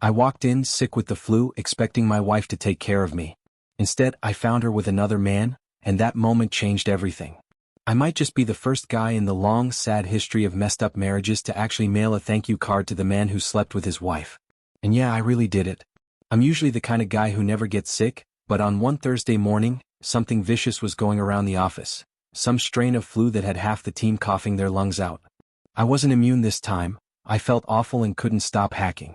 I walked in, sick with the flu, expecting my wife to take care of me. Instead, I found her with another man, and that moment changed everything. I might just be the first guy in the long, sad history of messed up marriages to actually mail a thank you card to the man who slept with his wife. And yeah, I really did it. I'm usually the kind of guy who never gets sick, but on one Thursday morning, something vicious was going around the office. Some strain of flu that had half the team coughing their lungs out. I wasn't immune this time. I felt awful and couldn't stop hacking.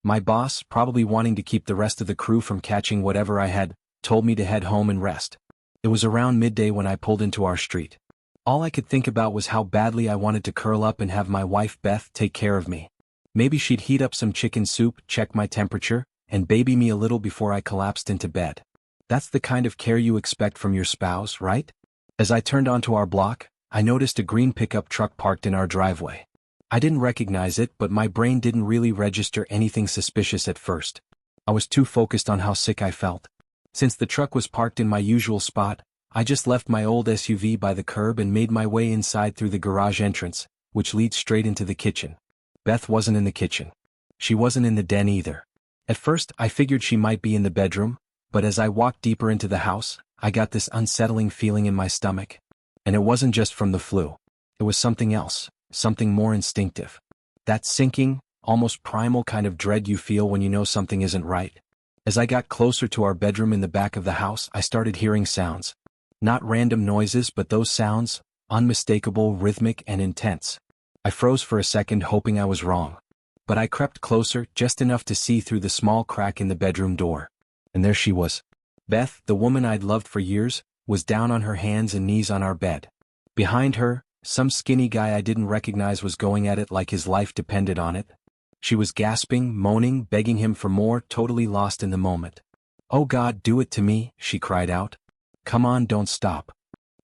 My boss, probably wanting to keep the rest of the crew from catching whatever I had, told me to head home and rest. It was around midday when I pulled into our street. All I could think about was how badly I wanted to curl up and have my wife Beth take care of me. Maybe she'd heat up some chicken soup, check my temperature, and baby me a little before I collapsed into bed. That's the kind of care you expect from your spouse, right? As I turned onto our block, I noticed a green pickup truck parked in our driveway. I didn't recognize it, but my brain didn't really register anything suspicious at first. I was too focused on how sick I felt. Since the truck was parked in my usual spot, I just left my old SUV by the curb and made my way inside through the garage entrance, which leads straight into the kitchen. Beth wasn't in the kitchen. She wasn't in the den either. At first, I figured she might be in the bedroom, but as I walked deeper into the house, I got this unsettling feeling in my stomach. And it wasn't just from the flu. It was something else, something more instinctive. That sinking, almost primal kind of dread you feel when you know something isn't right. As I got closer to our bedroom in the back of the house, I started hearing sounds. Not random noises, but those sounds, unmistakable, rhythmic, and intense. I froze for a second, hoping I was wrong. But I crept closer, just enough to see through the small crack in the bedroom door. And there she was. Beth, the woman I'd loved for years, was down on her hands and knees on our bed. Behind her, some skinny guy I didn't recognize was going at it like his life depended on it. She was gasping, moaning, begging him for more, totally lost in the moment. "Oh God, do it to me," she cried out. "Come on, don't stop."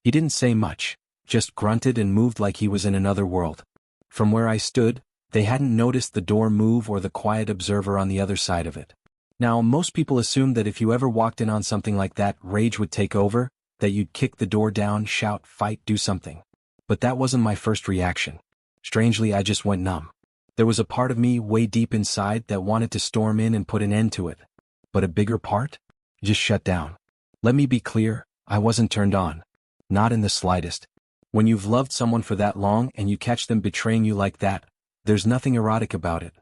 He didn't say much, just grunted and moved like he was in another world. From where I stood, they hadn't noticed the door move or the quiet observer on the other side of it. Now, most people assume that if you ever walked in on something like that, rage would take over, that you'd kick the door down, shout, fight, do something. But that wasn't my first reaction. Strangely, I just went numb. There was a part of me way deep inside that wanted to storm in and put an end to it. But a bigger part? Just shut down. Let me be clear, I wasn't turned on. Not in the slightest. When you've loved someone for that long and you catch them betraying you like that, there's nothing erotic about it.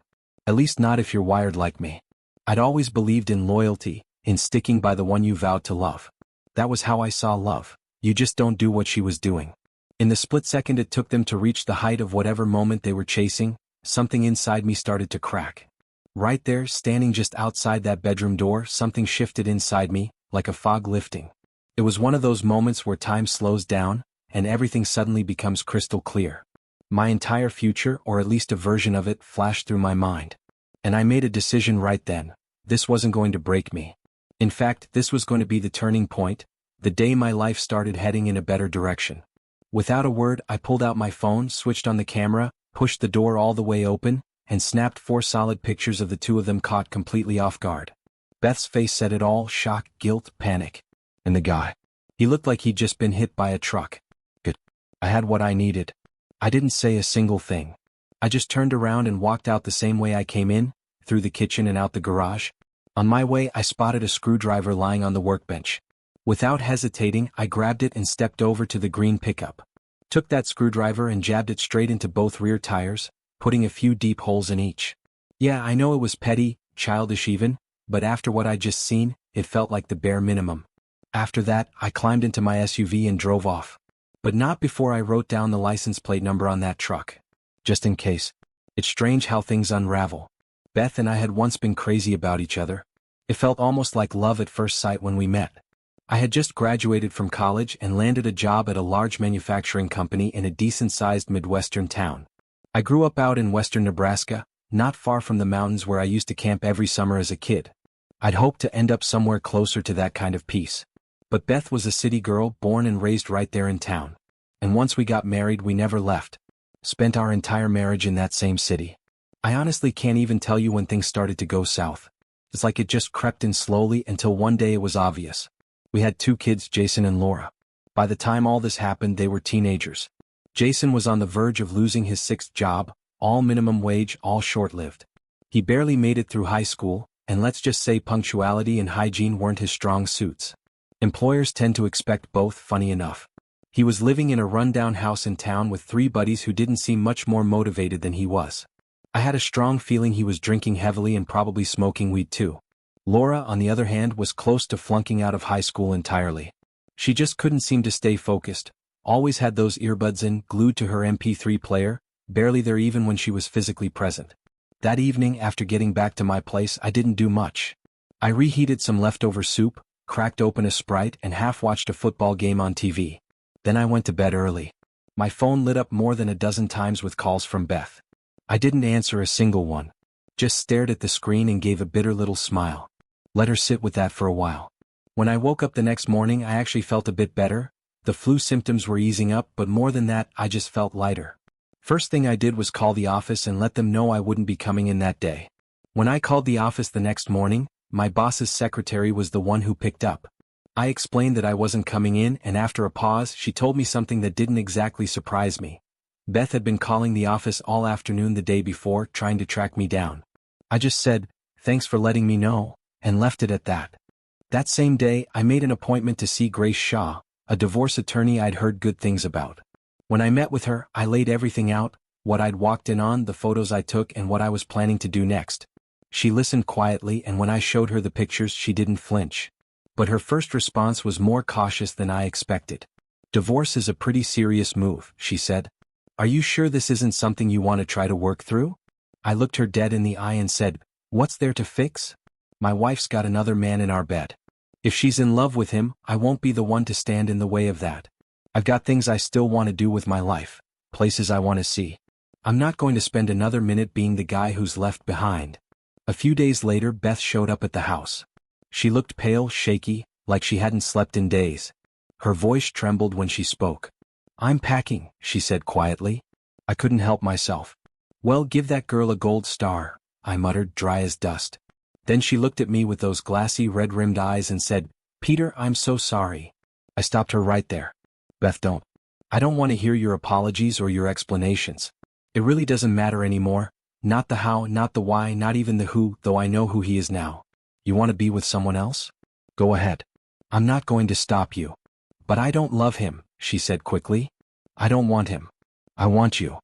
At least not if you're wired like me. I'd always believed in loyalty, in sticking by the one you vowed to love. That was how I saw love. You just don't do what she was doing. In the split second it took them to reach the height of whatever moment they were chasing, something inside me started to crack. Right there, standing just outside that bedroom door, something shifted inside me, like a fog lifting. It was one of those moments where time slows down, and everything suddenly becomes crystal clear. My entire future, or at least a version of it, flashed through my mind. And I made a decision right then. This wasn't going to break me. In fact, this was going to be the turning point, the day my life started heading in a better direction. Without a word, I pulled out my phone, switched on the camera, pushed the door all the way open, and snapped 4 solid pictures of the two of them caught completely off guard. Beth's face said it all: shock, guilt, panic. And the guy. He looked like he'd just been hit by a truck. Good. I had what I needed. I didn't say a single thing. I just turned around and walked out the same way I came in, through the kitchen and out the garage. On my way, I spotted a screwdriver lying on the workbench. Without hesitating, I grabbed it and stepped over to the green pickup. Took that screwdriver and jabbed it straight into both rear tires, putting a few deep holes in each. Yeah, I know it was petty, childish even, but after what I'd just seen, it felt like the bare minimum. After that, I climbed into my SUV and drove off. But not before I wrote down the license plate number on that truck. Just in case. It's strange how things unravel. Beth and I had once been crazy about each other. It felt almost like love at first sight when we met. I had just graduated from college and landed a job at a large manufacturing company in a decent-sized Midwestern town. I grew up out in western Nebraska, not far from the mountains where I used to camp every summer as a kid. I'd hoped to end up somewhere closer to that kind of peace. But Beth was a city girl born and raised right there in town. And once we got married, we never left. Spent our entire marriage in that same city. I honestly can't even tell you when things started to go south. It's like it just crept in slowly until one day it was obvious. We had 2 kids, Jason and Laura. By the time all this happened, they were teenagers. Jason was on the verge of losing his 6th job, all minimum wage, all short-lived. He barely made it through high school, and let's just say punctuality and hygiene weren't his strong suits. Employers tend to expect both, funny enough. He was living in a rundown house in town with 3 buddies who didn't seem much more motivated than he was. I had a strong feeling he was drinking heavily and probably smoking weed too. Laura, on the other hand, was close to flunking out of high school entirely. She just couldn't seem to stay focused, always had those earbuds in, glued to her MP3 player, barely there even when she was physically present. That evening, after getting back to my place, I didn't do much. I reheated some leftover soup, cracked open a Sprite, and half-watched a football game on TV. Then I went to bed early. My phone lit up more than a dozen times with calls from Beth. I didn't answer a single one. Just stared at the screen and gave a bitter little smile. Let her sit with that for a while. When I woke up the next morning, I actually felt a bit better. The flu symptoms were easing up, but more than that, I just felt lighter. First thing I did was call the office and let them know I wouldn't be coming in that day. When I called the office the next morning, my boss's secretary was the one who picked up. I explained that I wasn't coming in, and after a pause, she told me something that didn't exactly surprise me. Beth had been calling the office all afternoon the day before, trying to track me down. I just said, "Thanks for letting me know," and left it at that. That same day, I made an appointment to see Grace Shaw, a divorce attorney I'd heard good things about. When I met with her, I laid everything out, what I'd walked in on, the photos I took, and what I was planning to do next. She listened quietly, and when I showed her the pictures, she didn't flinch. But her first response was more cautious than I expected. "Divorce is a pretty serious move," she said. "Are you sure this isn't something you want to try to work through?" I looked her dead in the eye and said, "What's there to fix? My wife's got another man in our bed. If she's in love with him, I won't be the one to stand in the way of that. I've got things I still want to do with my life, places I want to see. I'm not going to spend another minute being the guy who's left behind." A few days later, Beth showed up at the house. She looked pale, shaky, like she hadn't slept in days. Her voice trembled when she spoke. "I'm packing," she said quietly. I couldn't help myself. "Well, give that girl a gold star," I muttered, dry as dust. Then she looked at me with those glassy red-rimmed eyes and said, "Peter, I'm so sorry." I stopped her right there. "Beth, don't. I don't want to hear your apologies or your explanations. It really doesn't matter anymore. Not the how, not the why, not even the who, though I know who he is now. You want to be with someone else? Go ahead. I'm not going to stop you." "But I don't love him," she said quickly. "I don't want him. I want you."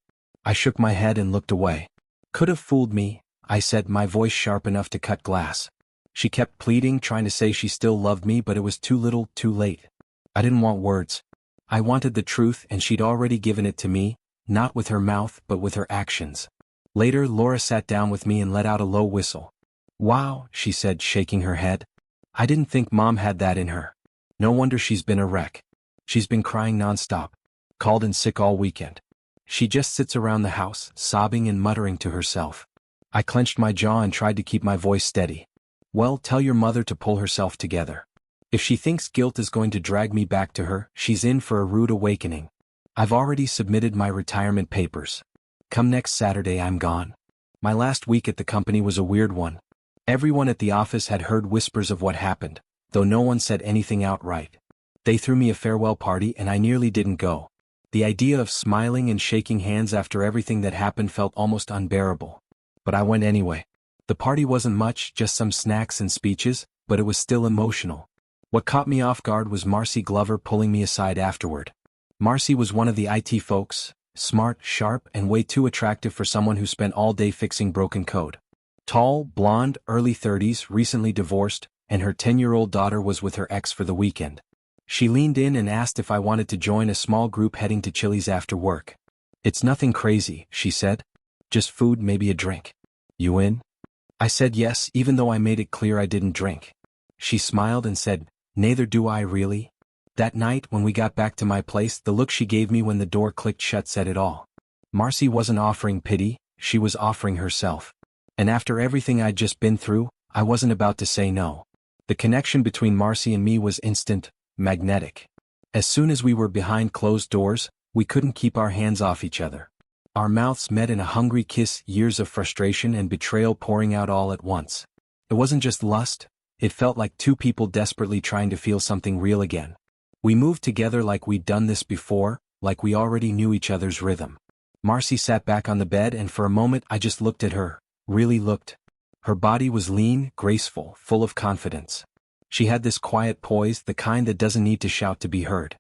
I shook my head and looked away. "Could have fooled me," I said, my voice sharp enough to cut glass. She kept pleading, trying to say she still loved me, but it was too little, too late. I didn't want words. I wanted the truth, and she'd already given it to me, not with her mouth but with her actions. Later, Laura sat down with me and let out a low whistle. "Wow," she said, shaking her head. "I didn't think Mom had that in her. No wonder she's been a wreck. She's been crying nonstop. Called in sick all weekend. She just sits around the house, sobbing and muttering to herself." I clenched my jaw and tried to keep my voice steady. "Well, tell your mother to pull herself together. If she thinks guilt is going to drag me back to her, she's in for a rude awakening. I've already submitted my retirement papers. Come next Saturday, I'm gone." My last week at the company was a weird one. Everyone at the office had heard whispers of what happened, though no one said anything outright. They threw me a farewell party and I nearly didn't go. The idea of smiling and shaking hands after everything that happened felt almost unbearable. But I went anyway. The party wasn't much, just some snacks and speeches, but it was still emotional. What caught me off guard was Marcy Glover pulling me aside afterward. Marcy was one of the IT folks, smart, sharp, and way too attractive for someone who spent all day fixing broken code. Tall, blonde, early 30s, recently divorced, and her 10-year-old daughter was with her ex for the weekend. She leaned in and asked if I wanted to join a small group heading to Chili's after work. "It's nothing crazy," she said. "Just food, maybe a drink. You in?" I said yes, even though I made it clear I didn't drink. She smiled and said, "Neither do I really." That night, when we got back to my place, the look she gave me when the door clicked shut said it all. Marcy wasn't offering pity, she was offering herself. And after everything I'd just been through, I wasn't about to say no. The connection between Marcy and me was instant, magnetic. As soon as we were behind closed doors, we couldn't keep our hands off each other. Our mouths met in a hungry kiss, years of frustration and betrayal pouring out all at once. It wasn't just lust, it felt like two people desperately trying to feel something real again. We moved together like we'd done this before, like we already knew each other's rhythm. Marcy sat back on the bed and for a moment I just looked at her, really looked, Her body was lean, graceful, full of confidence. She had this quiet poise, the kind that doesn't need to shout to be heard.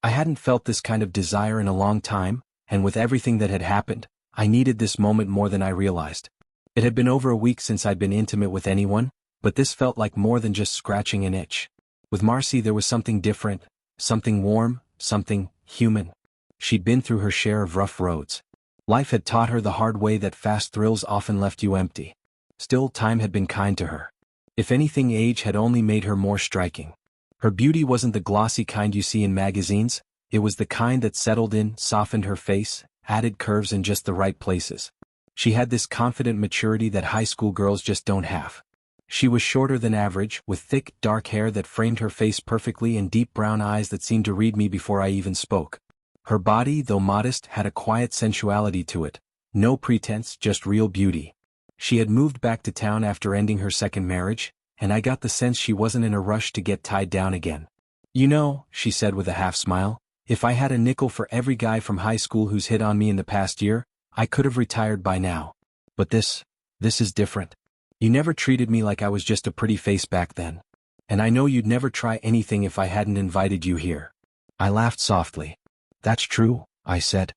I hadn't felt this kind of desire in a long time, and with everything that had happened, I needed this moment more than I realized. It had been over a week since I'd been intimate with anyone, but this felt like more than just scratching an itch. With Marcy there was something different, something warm, something human. She'd been through her share of rough roads. Life had taught her the hard way that fast thrills often left you empty. Still, time had been kind to her. If anything, age had only made her more striking. Her beauty wasn't the glossy kind you see in magazines, it was the kind that settled in, softened her face, added curves in just the right places. She had this confident maturity that high school girls just don't have. She was shorter than average, with thick, dark hair that framed her face perfectly and deep brown eyes that seemed to read me before I even spoke. Her body, though modest, had a quiet sensuality to it. No pretense, just real beauty. She had moved back to town after ending her second marriage, and I got the sense she wasn't in a rush to get tied down again. "You know," she said with a half-smile, "if I had a nickel for every guy from high school who's hit on me in the past year, I could have retired by now. But this is different. You never treated me like I was just a pretty face back then. And I know you'd never try anything if I hadn't invited you here." I laughed softly. "That's true," I said.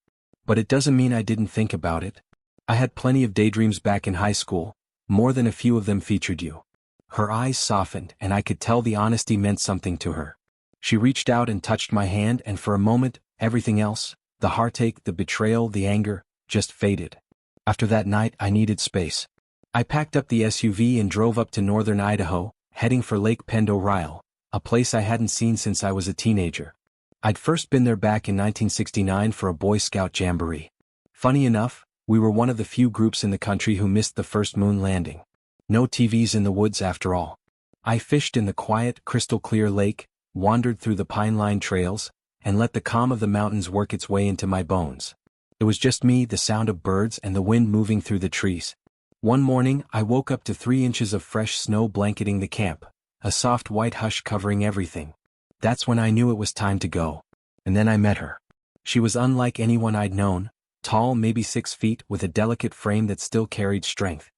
"But it doesn't mean I didn't think about it. I had plenty of daydreams back in high school, more than a few of them featured you." Her eyes softened, and I could tell the honesty meant something to her. She reached out and touched my hand, and for a moment, everything else, the heartache, the betrayal, the anger, just faded. After that night, I needed space. I packed up the SUV and drove up to northern Idaho, heading for Lake Pend Oreille, a place I hadn't seen since I was a teenager. I'd first been there back in 1969 for a Boy Scout jamboree. Funny enough, we were one of the few groups in the country who missed the first moon landing. No TVs in the woods after all. I fished in the quiet, crystal-clear lake, wandered through the pine-lined trails, and let the calm of the mountains work its way into my bones. It was just me, the sound of birds, and the wind moving through the trees. One morning, I woke up to 3 inches of fresh snow blanketing the camp, a soft white hush covering everything. That's when I knew it was time to go. And then I met her. She was unlike anyone I'd known, tall, maybe 6 feet, with a delicate frame that still carried strength.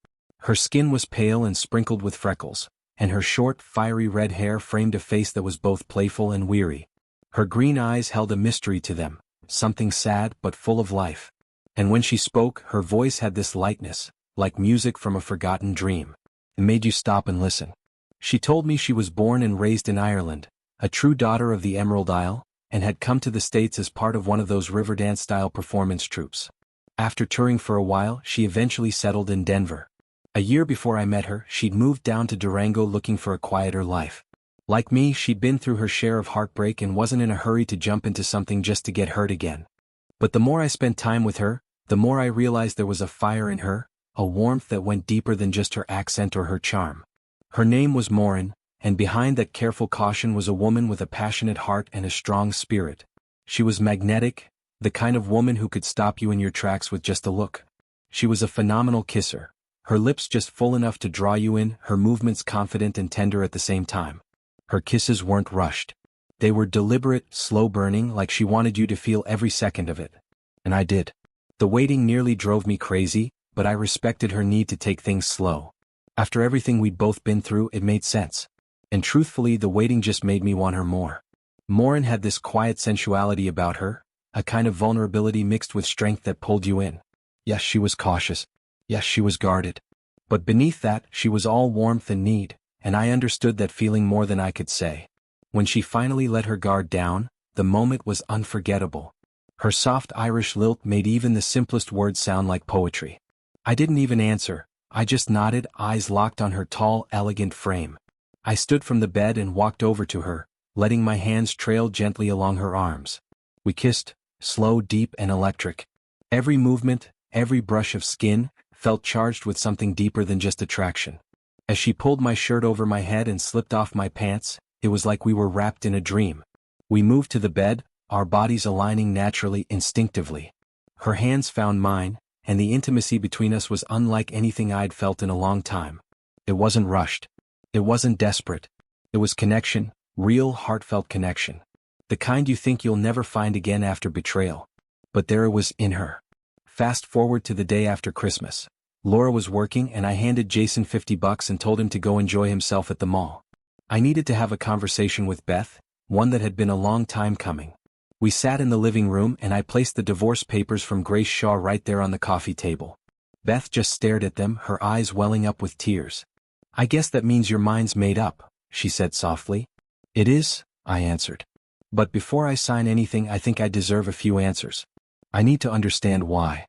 Her skin was pale and sprinkled with freckles, and her short, fiery red hair framed a face that was both playful and weary. Her green eyes held a mystery to them, something sad but full of life. And when she spoke, her voice had this lightness, like music from a forgotten dream. It made you stop and listen. She told me she was born and raised in Ireland, a true daughter of the Emerald Isle, and had come to the States as part of one of those Riverdance-style performance troupes. After touring for a while, she eventually settled in Denver. A year before I met her, she'd moved down to Durango looking for a quieter life. Like me, she'd been through her share of heartbreak and wasn't in a hurry to jump into something just to get hurt again. But the more I spent time with her, the more I realized there was a fire in her, a warmth that went deeper than just her accent or her charm. Her name was Maureen, and behind that careful caution was a woman with a passionate heart and a strong spirit. She was magnetic, the kind of woman who could stop you in your tracks with just a look. She was a phenomenal kisser. Her lips just full enough to draw you in, her movements confident and tender at the same time. Her kisses weren't rushed. They were deliberate, slow-burning, like she wanted you to feel every second of it. And I did. The waiting nearly drove me crazy, but I respected her need to take things slow. After everything we'd both been through, it made sense. And truthfully, the waiting just made me want her more. Maureen had this quiet sensuality about her, a kind of vulnerability mixed with strength that pulled you in. Yes, she was cautious. Yes, she was guarded. But beneath that, she was all warmth and need, and I understood that feeling more than I could say. When she finally let her guard down, the moment was unforgettable. Her soft Irish lilt made even the simplest words sound like poetry. I didn't even answer, I just nodded, eyes locked on her tall, elegant frame. I stood from the bed and walked over to her, letting my hands trail gently along her arms. We kissed, slow, deep, and electric. Every movement, every brush of skin, felt charged with something deeper than just attraction. As she pulled my shirt over my head and slipped off my pants, it was like we were wrapped in a dream. We moved to the bed, our bodies aligning naturally, instinctively. Her hands found mine, and the intimacy between us was unlike anything I'd felt in a long time. It wasn't rushed. It wasn't desperate. It was connection, real heartfelt connection. The kind you think you'll never find again after betrayal. But there it was in her. Fast forward to the day after Christmas. Laura was working and I handed Jason $50 and told him to go enjoy himself at the mall. I needed to have a conversation with Beth, one that had been a long time coming. We sat in the living room and I placed the divorce papers from Grace Shaw right there on the coffee table. Beth just stared at them, her eyes welling up with tears. "I guess that means your mind's made up," she said softly. "It is," I answered. "But before I sign anything, I think I deserve a few answers. I need to understand why."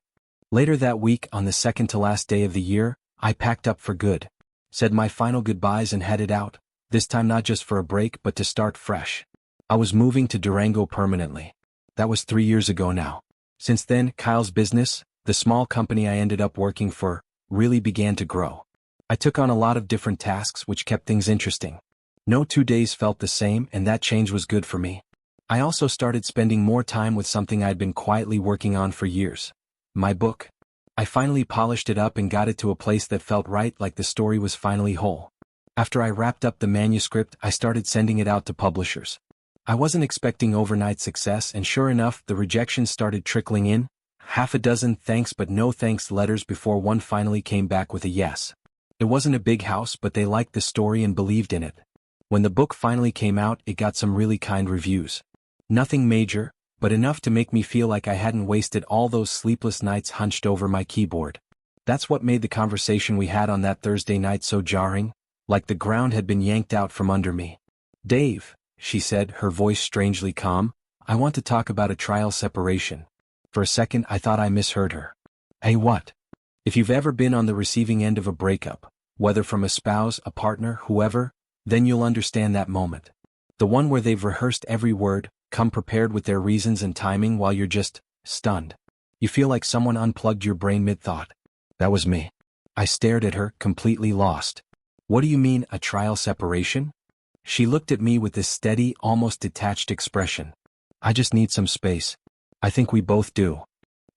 Later that week, on the second to last day of the year, I packed up for good, said my final goodbyes and headed out, this time not just for a break but to start fresh. I was moving to Durango permanently. That was 3 years ago now. Since then, Kyle's business, the small company I ended up working for, really began to grow. I took on a lot of different tasks which kept things interesting. No 2 days felt the same, and that change was good for me. I also started spending more time with something I'd been quietly working on for years. My book. I finally polished it up and got it to a place that felt right, like the story was finally whole. After I wrapped up the manuscript, I started sending it out to publishers. I wasn't expecting overnight success, and sure enough, the rejections started trickling in, half a dozen thanks but no thanks letters before one finally came back with a yes. It wasn't a big house, but they liked the story and believed in it. When the book finally came out, it got some really kind reviews. Nothing major, but enough to make me feel like I hadn't wasted all those sleepless nights hunched over my keyboard. That's what made the conversation we had on that Thursday night so jarring, like the ground had been yanked out from under me. "Dave," she said, her voice strangely calm, "I want to talk about a trial separation." For a second I thought I misheard her. "Hey, what?" If you've ever been on the receiving end of a breakup, whether from a spouse, a partner, whoever, then you'll understand that moment. The one where they've rehearsed every word, come prepared with their reasons and timing while you're just stunned. You feel like someone unplugged your brain mid-thought. That was me. I stared at her, completely lost. "What do you mean, a trial separation?" She looked at me with this steady, almost detached expression. "I just need some space. I think we both do."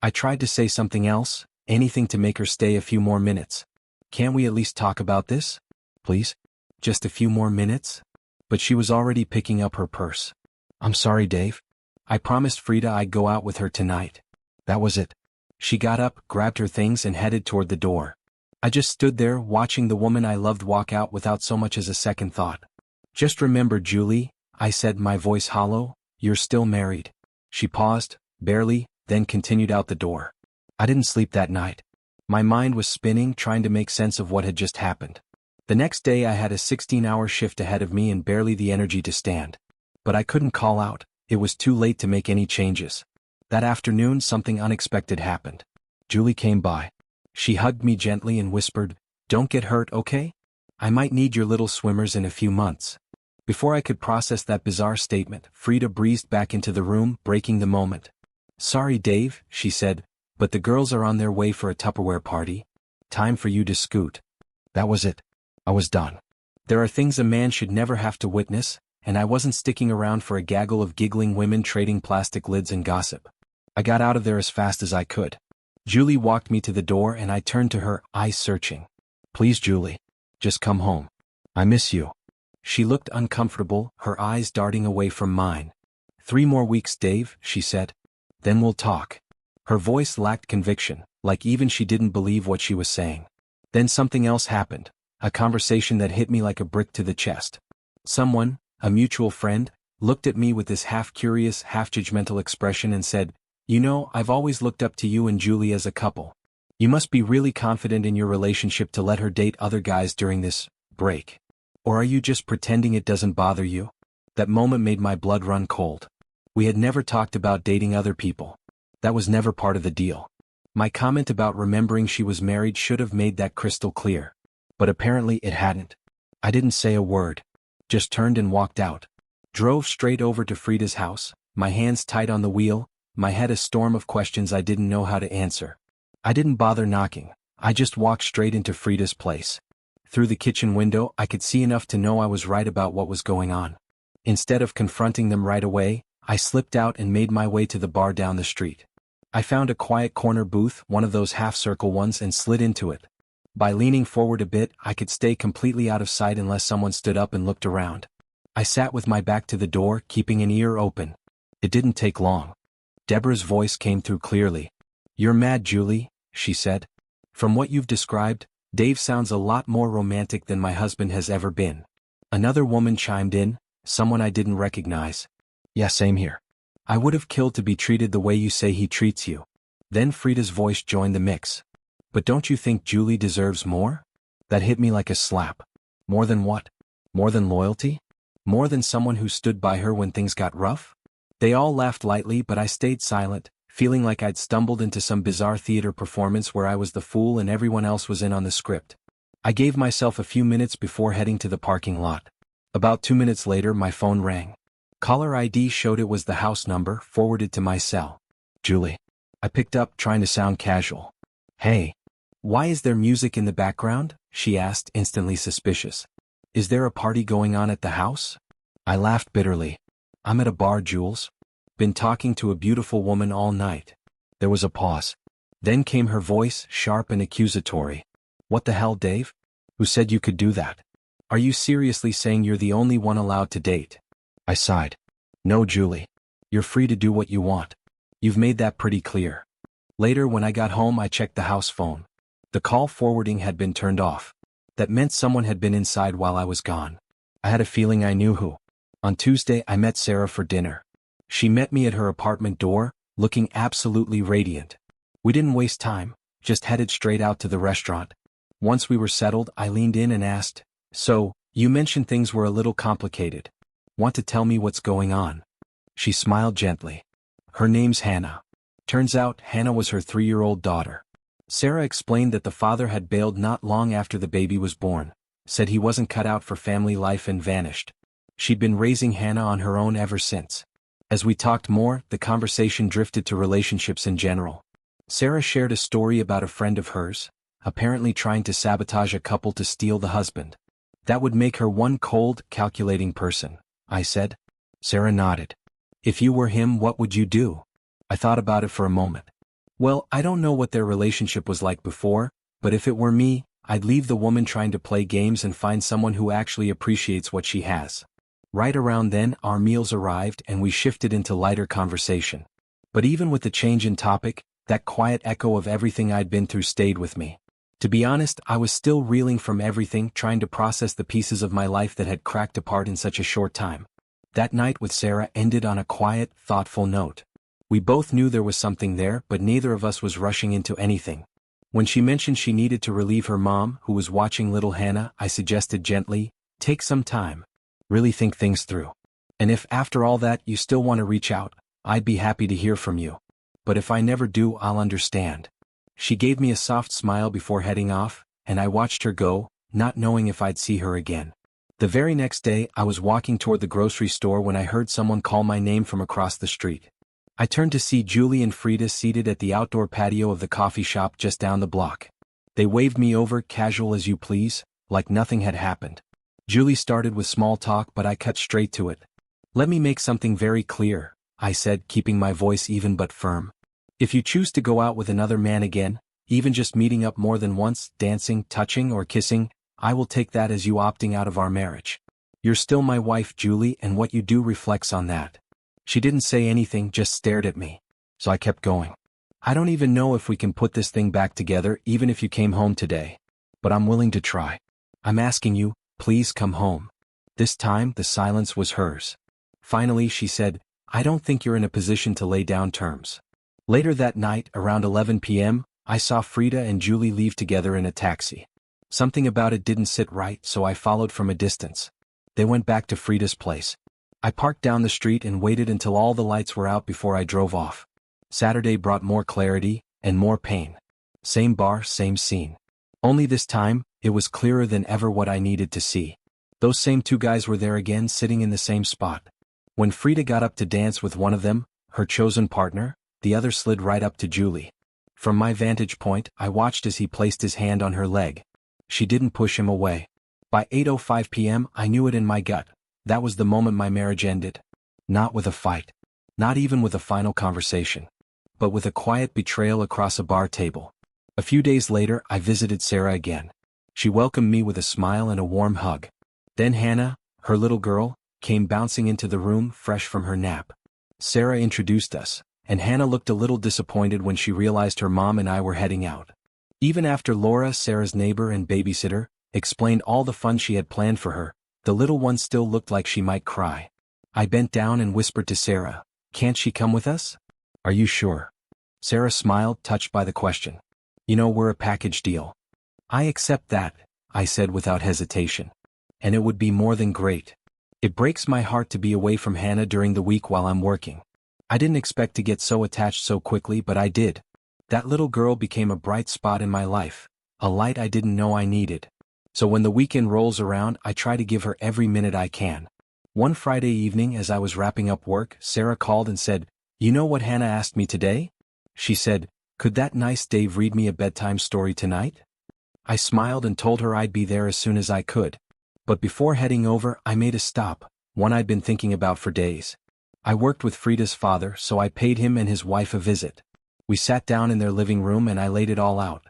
I tried to say something else, anything to make her stay a few more minutes. "Can't we at least talk about this? Please? Just a few more minutes?" But she was already picking up her purse. "I'm sorry, Dave. I promised Frida I'd go out with her tonight. That was it." She got up, grabbed her things and headed toward the door. I just stood there, watching the woman I loved walk out without so much as a second thought. "Just remember, Julie," I said, my voice hollow, "you're still married." She paused, barely, then continued out the door. I didn't sleep that night. My mind was spinning, trying to make sense of what had just happened. The next day I had a 16-hour shift ahead of me and barely the energy to stand. But I couldn't call out, it was too late to make any changes. That afternoon something unexpected happened. Julie came by. She hugged me gently and whispered, "Don't get hurt, okay? I might need your little swimmers in a few months." Before I could process that bizarre statement, Frida breezed back into the room, breaking the moment. "Sorry, Dave," she said, "but the girls are on their way for a Tupperware party. Time for you to scoot." That was it. I was done. There are things a man should never have to witness, and I wasn't sticking around for a gaggle of giggling women trading plastic lids and gossip. I got out of there as fast as I could. Julie walked me to the door and I turned to her, eyes searching. "Please, Julie. Just come home. I miss you." She looked uncomfortable, her eyes darting away from mine. "3 more weeks, Dave," she said. "Then we'll talk." Her voice lacked conviction, like even she didn't believe what she was saying. Then something else happened, a conversation that hit me like a brick to the chest. Someone, a mutual friend, looked at me with this half-curious, half-judgmental expression and said, "You know, I've always looked up to you and Julie as a couple. You must be really confident in your relationship to let her date other guys during this break. Or are you just pretending it doesn't bother you?" That moment made my blood run cold. We had never talked about dating other people. That was never part of the deal. My comment about remembering she was married should have made that crystal clear. But apparently it hadn't. I didn't say a word. Just turned and walked out. Drove straight over to Frida's house, my hands tight on the wheel, my head a storm of questions I didn't know how to answer. I didn't bother knocking. I just walked straight into Frida's place. Through the kitchen window, I could see enough to know I was right about what was going on. Instead of confronting them right away, I slipped out and made my way to the bar down the street. I found a quiet corner booth, one of those half-circle ones, and slid into it. By leaning forward a bit, I could stay completely out of sight unless someone stood up and looked around. I sat with my back to the door, keeping an ear open. It didn't take long. Deborah's voice came through clearly. "You're mad, Julie," she said. From what you've described, Dave sounds a lot more romantic than my husband has ever been. Another woman chimed in, someone I didn't recognize. Yeah, same here. I would have killed to be treated the way you say he treats you. Then Frida's voice joined the mix. But don't you think Julie deserves more? That hit me like a slap. More than what? More than loyalty? More than someone who stood by her when things got rough? They all laughed lightly, but I stayed silent, feeling like I'd stumbled into some bizarre theater performance where I was the fool and everyone else was in on the script. I gave myself a few minutes before heading to the parking lot. About 2 minutes later, my phone rang. Caller ID showed it was the house number forwarded to my cell. Julie. I picked up, trying to sound casual. Hey. Why is there music in the background? She asked, instantly suspicious. Is there a party going on at the house? I laughed bitterly. I'm at a bar, Jules. Been talking to a beautiful woman all night. There was a pause. Then came her voice, sharp and accusatory. What the hell, Dave? Who said you could do that? Are you seriously saying you're the only one allowed to date? I sighed. No, Julie. You're free to do what you want. You've made that pretty clear. Later, when I got home, I checked the house phone. The call forwarding had been turned off. That meant someone had been inside while I was gone. I had a feeling I knew who. On Tuesday, I met Sarah for dinner. She met me at her apartment door, looking absolutely radiant. We didn't waste time, just headed straight out to the restaurant. Once we were settled, I leaned in and asked, So, you mentioned things were a little complicated. Want to tell me what's going on? She smiled gently. Her name's Hannah. Turns out, Hannah was her 3-year-old daughter. Sarah explained that the father had bailed not long after the baby was born, said he wasn't cut out for family life and vanished. She'd been raising Hannah on her own ever since. As we talked more, the conversation drifted to relationships in general. Sarah shared a story about a friend of hers, apparently trying to sabotage a couple to steal the husband. That would make her one cold, calculating person, I said. Sarah nodded. If you were him, what would you do? I thought about it for a moment. Well, I don't know what their relationship was like before, but if it were me, I'd leave the woman trying to play games and find someone who actually appreciates what she has. Right around then, our meals arrived and we shifted into lighter conversation. But even with the change in topic, that quiet echo of everything I'd been through stayed with me. To be honest, I was still reeling from everything, trying to process the pieces of my life that had cracked apart in such a short time. That night with Sarah ended on a quiet, thoughtful note. We both knew there was something there, but neither of us was rushing into anything. When she mentioned she needed to relieve her mom, who was watching little Hannah, I suggested gently, take some time. Really think things through. And if after all that you still want to reach out, I'd be happy to hear from you. But if I never do, I'll understand. She gave me a soft smile before heading off, and I watched her go, not knowing if I'd see her again. The very next day, I was walking toward the grocery store when I heard someone call my name from across the street. I turned to see Julie and Frida seated at the outdoor patio of the coffee shop just down the block. They waved me over, casual as you please, like nothing had happened. Julie started with small talk, but I cut straight to it. Let me make something very clear, I said, keeping my voice even but firm. If you choose to go out with another man again, even just meeting up more than once, dancing, touching, or kissing, I will take that as you opting out of our marriage. You're still my wife, Julie, and what you do reflects on that. She didn't say anything, just stared at me. So I kept going. I don't even know if we can put this thing back together, even if you came home today. But I'm willing to try. I'm asking you, please come home. This time, the silence was hers. Finally, she said, I don't think you're in a position to lay down terms. Later that night, around 11 p.m., I saw Frida and Julie leave together in a taxi. Something about it didn't sit right, so I followed from a distance. They went back to Frida's place. I parked down the street and waited until all the lights were out before I drove off. Saturday brought more clarity and more pain. Same bar, same scene. Only this time, it was clearer than ever what I needed to see. Those same two guys were there again, sitting in the same spot. When Frida got up to dance with one of them, her chosen partner, the other slid right up to Julie. From my vantage point, I watched as he placed his hand on her leg. She didn't push him away. By 8:05 p.m., I knew it in my gut. That was the moment my marriage ended. Not with a fight. Not even with a final conversation. But with a quiet betrayal across a bar table. A few days later, I visited Sarah again. She welcomed me with a smile and a warm hug. Then Hannah, her little girl, came bouncing into the room, fresh from her nap. Sarah introduced us, and Hannah looked a little disappointed when she realized her mom and I were heading out. Even after Laura, Sarah's neighbor and babysitter, explained all the fun she had planned for her, the little one still looked like she might cry. I bent down and whispered to Sarah, "Can't she come with us?" "Are you sure?" Sarah smiled, touched by the question. "You know, we're a package deal." "I accept that," I said without hesitation. "And it would be more than great. It breaks my heart to be away from Hannah during the week while I'm working. I didn't expect to get so attached so quickly, but I did. That little girl became a bright spot in my life, a light I didn't know I needed. So when the weekend rolls around, I try to give her every minute I can." One Friday evening, as I was wrapping up work, Sarah called and said, "You know what Hannah asked me today?" She said, "Could that nice Dave read me a bedtime story tonight?" I smiled and told her I'd be there as soon as I could. But before heading over, I made a stop, one I'd been thinking about for days. I worked with Frida's father, so I paid him and his wife a visit. We sat down in their living room and I laid it all out.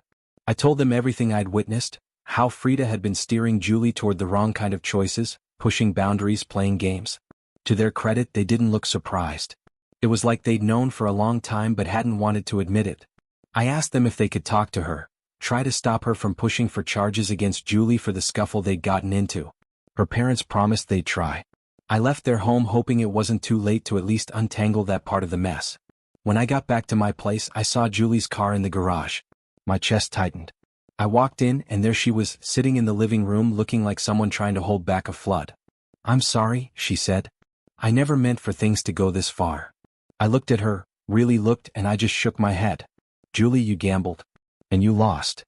I told them everything I'd witnessed, how Frida had been steering Julie toward the wrong kind of choices, pushing boundaries, playing games. To their credit, they didn't look surprised. It was like they'd known for a long time but hadn't wanted to admit it. I asked them if they could talk to her, try to stop her from pushing for charges against Julie for the scuffle they'd gotten into. Her parents promised they'd try. I left their home hoping it wasn't too late to at least untangle that part of the mess. When I got back to my place, I saw Julie's car in the garage. My chest tightened. I walked in and there she was, sitting in the living room looking like someone trying to hold back a flood. "I'm sorry," she said. "I never meant for things to go this far." I looked at her, really looked, and I just shook my head. "Julie, you gambled. And you lost."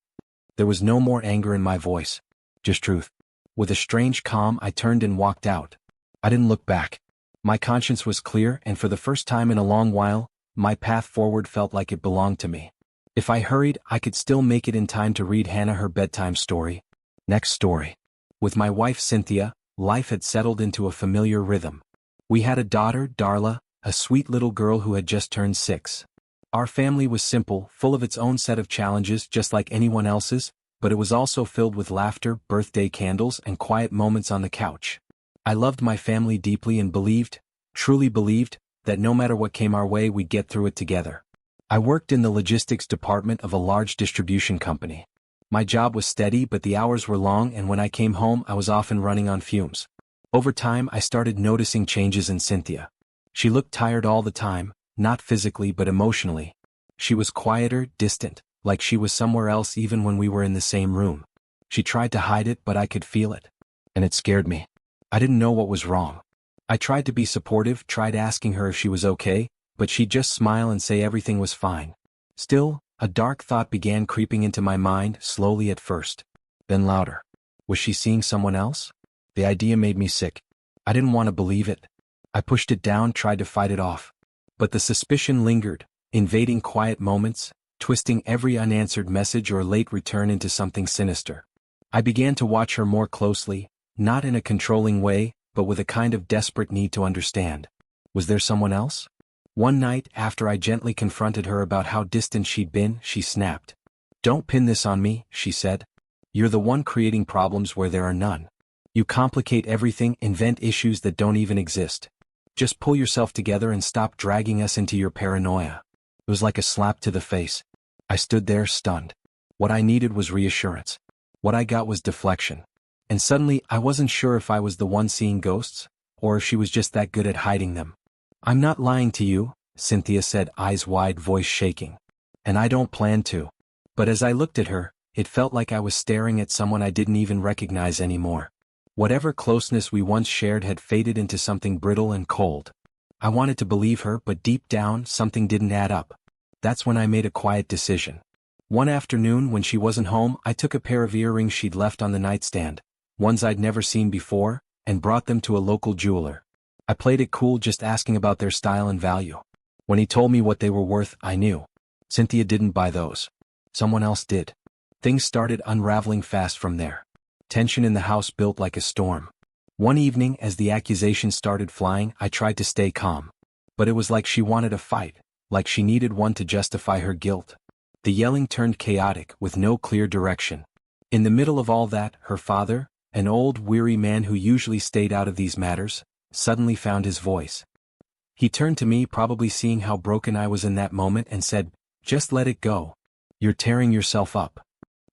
There was no more anger in my voice. Just truth. With a strange calm, I turned and walked out. I didn't look back. My conscience was clear, and for the first time in a long while, my path forward felt like it belonged to me. If I hurried, I could still make it in time to read Hannah her bedtime story. Next story. With my wife Cynthia, life had settled into a familiar rhythm. We had a daughter, Darla, a sweet little girl who had just turned 6. Our family was simple, full of its own set of challenges just like anyone else's, but it was also filled with laughter, birthday candles, and quiet moments on the couch. I loved my family deeply and believed, truly believed, that no matter what came our way we'd get through it together. I worked in the logistics department of a large distribution company. My job was steady, but the hours were long, and when I came home I was often running on fumes. Over time I started noticing changes in Cynthia. She looked tired all the time, not physically but emotionally. She was quieter, distant, like she was somewhere else even when we were in the same room. She tried to hide it, but I could feel it. And it scared me. I didn't know what was wrong. I tried to be supportive, tried asking her if she was okay, but she'd just smile and say everything was fine. Still, a dark thought began creeping into my mind, slowly at first. Then louder. Was she seeing someone else? The idea made me sick. I didn't want to believe it. I pushed it down, tried to fight it off. But the suspicion lingered, invading quiet moments, twisting every unanswered message or late return into something sinister. I began to watch her more closely, not in a controlling way, but with a kind of desperate need to understand. Was there someone else? One night, after I gently confronted her about how distant she'd been, she snapped. "Don't pin this on me," she said. "You're the one creating problems where there are none. You complicate everything, invent issues that don't even exist. Just pull yourself together and stop dragging us into your paranoia." It was like a slap to the face. I stood there, stunned. What I needed was reassurance. What I got was deflection. And suddenly, I wasn't sure if I was the one seeing ghosts, or if she was just that good at hiding them. "I'm not lying to you," Cynthia said, eyes wide, voice shaking. "And I don't plan to." But as I looked at her, it felt like I was staring at someone I didn't even recognize anymore. Whatever closeness we once shared had faded into something brittle and cold. I wanted to believe her, but deep down, something didn't add up. That's when I made a quiet decision. One afternoon, when she wasn't home, I took a pair of earrings she'd left on the nightstand, ones I'd never seen before, and brought them to a local jeweler. I played it cool, just asking about their style and value. When he told me what they were worth, I knew. Cynthia didn't buy those. Someone else did. Things started unraveling fast from there. Tension in the house built like a storm. One evening, as the accusations started flying, I tried to stay calm. But it was like she wanted a fight, like she needed one to justify her guilt. The yelling turned chaotic, with no clear direction. In the middle of all that, her father, an old, weary man who usually stayed out of these matters, suddenly found his voice. He turned to me, probably seeing how broken I was in that moment, and said, "Just let it go. You're tearing yourself up.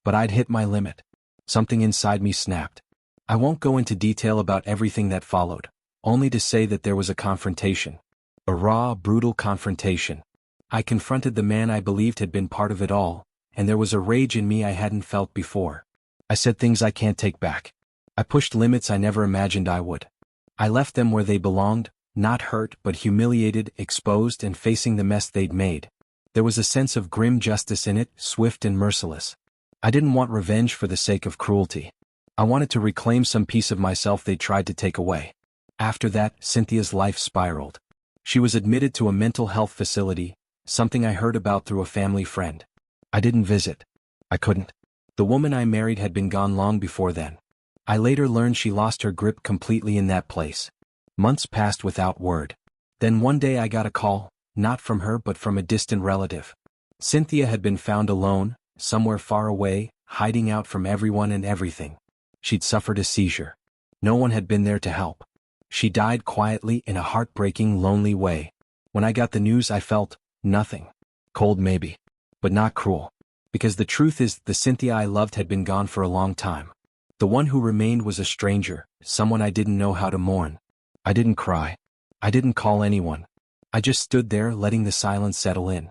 But I'd hit my limit. Something inside me snapped. I won't go into detail about everything that followed, only to say that there was a confrontation. A raw, brutal confrontation. I confronted the man I believed had been part of it all, and there was a rage in me I hadn't felt before. I said things I can't take back. I pushed limits I never imagined I would. I left them where they belonged, not hurt but humiliated, exposed and facing the mess they'd made. There was a sense of grim justice in it, swift and merciless. I didn't want revenge for the sake of cruelty. I wanted to reclaim some piece of myself they'd tried to take away. After that, Cynthia's life spiraled. She was admitted to a mental health facility, something I heard about through a family friend. I didn't visit. I couldn't. The woman I married had been gone long before then. I later learned she lost her grip completely in that place. Months passed without word. Then one day I got a call, not from her but from a distant relative. Cynthia had been found alone, somewhere far away, hiding out from everyone and everything. She'd suffered a seizure. No one had been there to help. She died quietly in a heartbreaking, lonely way. When I got the news I felt nothing. Cold maybe. But not cruel. Because the truth is, the Cynthia I loved had been gone for a long time. The one who remained was a stranger, someone I didn't know how to mourn. I didn't cry. I didn't call anyone. I just stood there letting the silence settle in.